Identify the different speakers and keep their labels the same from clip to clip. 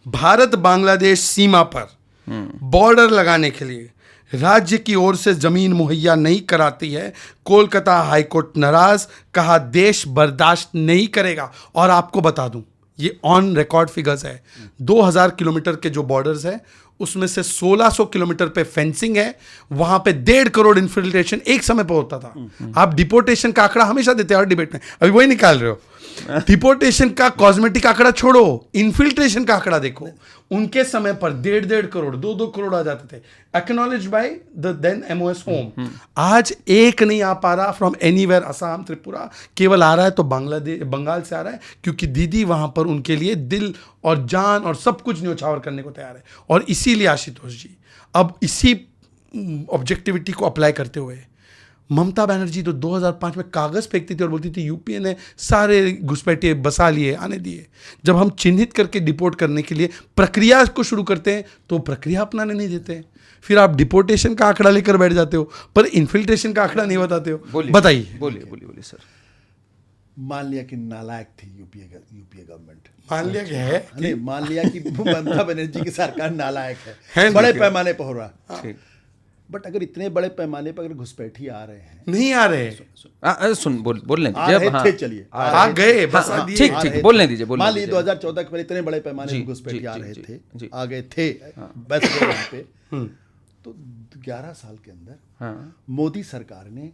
Speaker 1: भारत बांग्लादेश सीमा पर बॉर्डर लगाने के लिए राज्य की ओर से जमीन मुहैया नहीं कराती है। कोलकाता हाईकोर्ट नाराज, कहा देश बर्दाश्त नहीं करेगा। और आपको बता दूं, ये ऑन रिकॉर्ड फिगर्स है, 2000 किलोमीटर के जो बॉर्डर्स है उसमें से 1600 किलोमीटर पे फेंसिंग है। वहां पे 1.5 करोड़ इन्फिल्ट्रेशन एक समय पर होता था। आप डिपोर्टेशन का आंकड़ा हमेशा देते हैं हर डिबेट में, अभी वही निकाल रहे हो। डिपोर्टेशन का कॉस्मेटिक आंकड़ा छोड़ो, इन्फिल्ट्रेशन का आंकड़ा देखो। उनके समय पर 1.5 करोड़ 2 करोड़ आ जाते थे, acknowledge by the then MOS home. आज एक नहीं आ पा रहा फ्रॉम एनीवेयर, असम, त्रिपुरा, केवल आ रहा है तो बांग्लादेश, बंगाल से आ रहा है, क्योंकि दीदी वहां पर उनके लिए दिल और जान और सब कुछ न्योछावर करने को तैयार है। और इसीलिए आशुतोष जी, अब इसी ऑब्जेक्टिविटी को अप्लाई करते हुए ममता बनर्जी तो 2005 में कागज फेंकती थी और बोलती थी यूपीए ने सारे घुसपैठिए बसा लिए, आने दिए। जब हम चिन्हित करके डिपोर्ट करने के लिए प्रक्रिया को शुरू करते हैं तो प्रक्रिया अपनाने नहीं देते हैं। फिर आप डिपोर्टेशन का आंकड़ा लेकर बैठ जाते हो पर इन्फिल्ट्रेशन का आंकड़ा नहीं बताते हो। बताइए।
Speaker 2: बोलिए सर।
Speaker 3: मान लिया कि नालायक थी यूपीए गवर्नमेंट,
Speaker 1: मान लिया कि है,
Speaker 3: नहीं मान लिया कि ममता बनर्जी की सरकार नालायक है बड़े पैमाने पर हो रहा। बट अगर इतने बड़े पैमाने पर अगर घुसपैठी आ रहे हैं,
Speaker 1: नहीं आ रहे,
Speaker 2: सुन बोलने
Speaker 3: दीजिए, चलिए
Speaker 1: आ गए,
Speaker 2: ठीक बोलने दीजिए।
Speaker 3: मान लीजिए 2014 के पहले इतने बड़े पैमाने पर घुसपैठी आ रहे थे, आ गए थे बस यहाँ पे, तो 11 साल के अंदर मोदी सरकार ने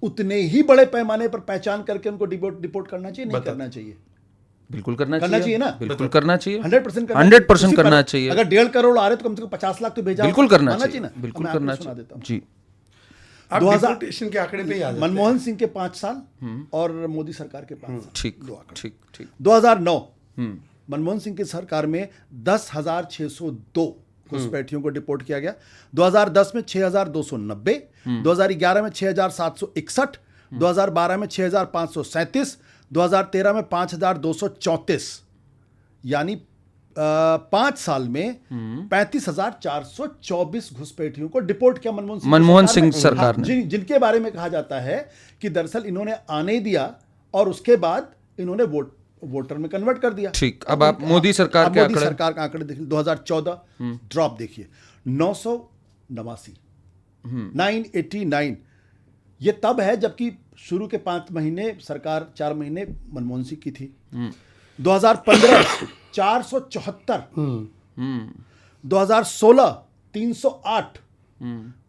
Speaker 3: उतने ही बड़े पैमाने पर पहचान करके उनको डिपोर्ट करना चाहिए, नहीं करना चाहिए?
Speaker 2: बिल्कुल करना चाहिए ना, बिल्कुल करना चाहिए,
Speaker 3: 100%
Speaker 2: करना चाहिए।
Speaker 3: अगर 1.5 करोड़ आ रहे तो कम से कम 50 लाख तो भेजा,
Speaker 2: बिल्कुल करना चाहिए ना, बिल्कुल करना चाहिए जी।
Speaker 1: 2000 के आंकड़े पे याद,
Speaker 3: मनमोहन सिंह के 5 साल और मोदी सरकार के 5 साल,
Speaker 2: ठीक।
Speaker 3: 2009 मनमोहन सिंह की सरकार में 10,602 घुसपैठियों को डिपोर्ट किया गया, 2010 में 6,290, 2011 में 6,761, 2012 में 6,537, 2013 में 5,234, यानी 5 साल में 35,424 घुसपैठियों को डिपोर्ट किया
Speaker 2: मनमोहन सिंह सरकार ने,
Speaker 3: जिनके बारे में कहा जाता है कि दरअसल इन्होंने आने दिया और उसके बाद इन्होंने वोटर में कन्वर्ट कर दिया।
Speaker 2: ठीक, अब आप मोदी सरकार
Speaker 3: का आंकड़े देखिए, 2014 ड्रॉप देखिए 989, 989। ये तब है जबकि शुरू के 5 महीने सरकार, 4 महीने मनमोहन सिंह की थी। 2015 474, 2016 308,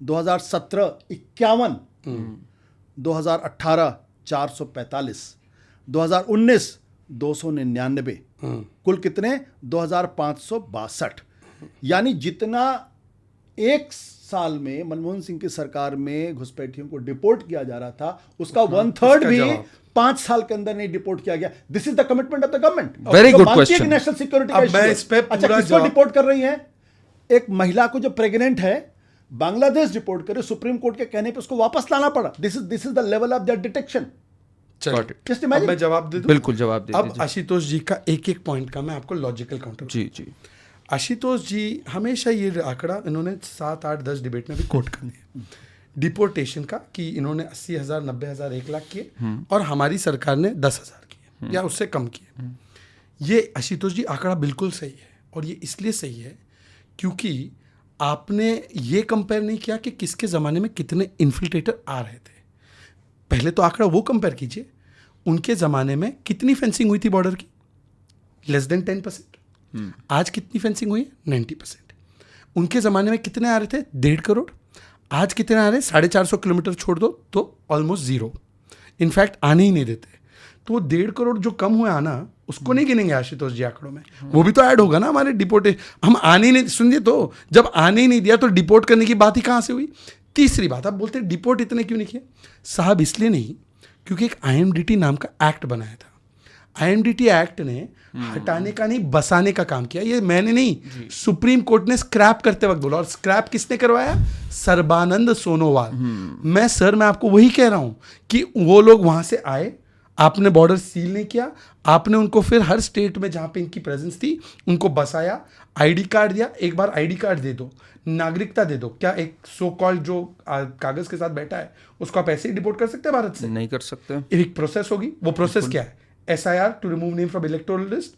Speaker 3: 2017 51, 2018 445, 2019 299, कुल कितने 2562। यानी जितना एक साल में मनमोहन सिंह की सरकार में घुसपैठियों को डिपोर्ट किया जा रहा था, उसका 1/3 भी 5 साल के अंदर नहीं डिपोर्ट किया गया। This is the commitment of the government.
Speaker 2: Very good question.
Speaker 3: National security का अच्छा, किसको डिपोर्ट कर रही है? एक महिला को जो प्रेग्नेंट है, बांग्लादेश डिपोर्ट करे, सुप्रीम कोर्ट के कहने पे उसको वापस लाना पड़ा। This is the level of their detection.
Speaker 1: मैं जवाब दे दूं?
Speaker 2: बिल्कुल जवाब दे दीजिए।
Speaker 1: अब आशुतोष जी का एक पॉइंट का मैं आपको लॉजिकल काउंटर।
Speaker 2: जी
Speaker 1: आशुतोष जी हमेशा ये आंकड़ा इन्होंने 7, 8, 10 डिबेट में भी कोट कर दिया डिपोर्टेशन का, कि इन्होंने 80,000, 90,000, 1 लाख किए और हमारी सरकार ने 10,000 किए या उससे कम किए। ये आशुतोष जी आंकड़ा बिल्कुल सही है, और ये इसलिए सही है क्योंकि आपने ये कंपेयर नहीं किया कि किसके ज़माने में कितने इन्फिल्ट्रेटर आ रहे थे। पहले तो आंकड़ा वो कंपेयर कीजिए, उनके ज़माने में कितनी फेंसिंग हुई थी बॉर्डर की, लेस देन 10%। आज कितनी फेंसिंग हुई है? 90%। उनके ज़माने में कितने आ रहे थे? 1.5 करोड़। आज कितने आ रहे हैं? 450 किलोमीटर छोड़ दो तो ऑलमोस्ट 0। इनफैक्ट आने ही नहीं देते। तो 1.5 करोड़ जो कम हुआ आना, उसको नहीं गिनेंगे आशुतोष जी आंकड़ों में, वो भी तो ऐड होगा ना हमारे डिपोर्टे। हम आने ही नहीं, सुनिए तो, जब आने ही नहीं दिया तो डिपोर्ट करने की बात ही कहाँ से हुई? तीसरी बात, आप बोलते हैं डिपोर्ट इतने क्यों नहीं किए साहब? इसलिए नहीं क्योंकि एक IMDT नाम का एक्ट बनाया था। IMDT एक्ट ने हटाने का नहीं, बसाने का काम किया। ये मैंने नहीं, सुप्रीम कोर्ट ने स्क्रैप करते वक्त बोला। और स्क्रैप किसने करवाया? सर्बानंद सोनोवाल। मैं आपको वही कह रहा हूं कि वो लोग वहां से आए, आपने बॉर्डर सील नहीं किया, आपने उनको फिर हर स्टेट में जहां पे इनकी प्रेजेंस थी उनको बसाया, आईडी कार्ड दिया। एक बार आईडी कार्ड दे दो, नागरिकता दे दो, क्या एक सो कॉल्ड जो कागज के साथ बैठा है उसको आप ऐसे ही डिपोर्ट कर सकते हैं भारत से?
Speaker 2: नहीं कर सकते।
Speaker 1: एक प्रोसेस होगी, वो प्रोसेस क्या है? SIR to remove name from electoral list,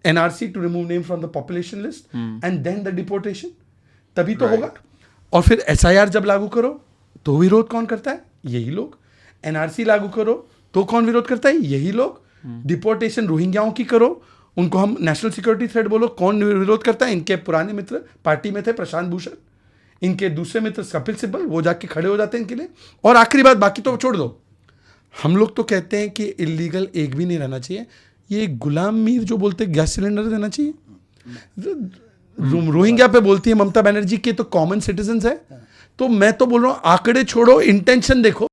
Speaker 1: NRC to remove name from the population list and then the deportation, तभी तो होगा। और फिर एसआईआर जब लागू करो तो विरोध कौन करता है? यही लोग। एनआरसी लागू करो तो कौन विरोध करता है? यही लोग। डिपोर्टेशन रोहिंग्याओं की करो, उनको हम नेशनल सिक्योरिटी थ्रेट बोलो, कौन विरोध करता है? इनके पुराने मित्र पार्टी में थे, प्रशांत भूषण, इनके दूसरे मित्र कपिल सिब्बल, वो जाके खड़े हो जाते हैं इनके लिए। और आखिरी बात, बाकी तो छोड़ दो, हम लोग तो कहते हैं कि इलीगल एक भी नहीं रहना चाहिए। ये गुलाम मीर जो बोलते हैं गैस सिलेंडर देना चाहिए, रोहिंग्या पे बोलती है ममता बनर्जी के तो कॉमन सिटीजन है। तो मैं तो बोल रहा हूँ आंकड़े छोड़ो, इंटेंशन देखो।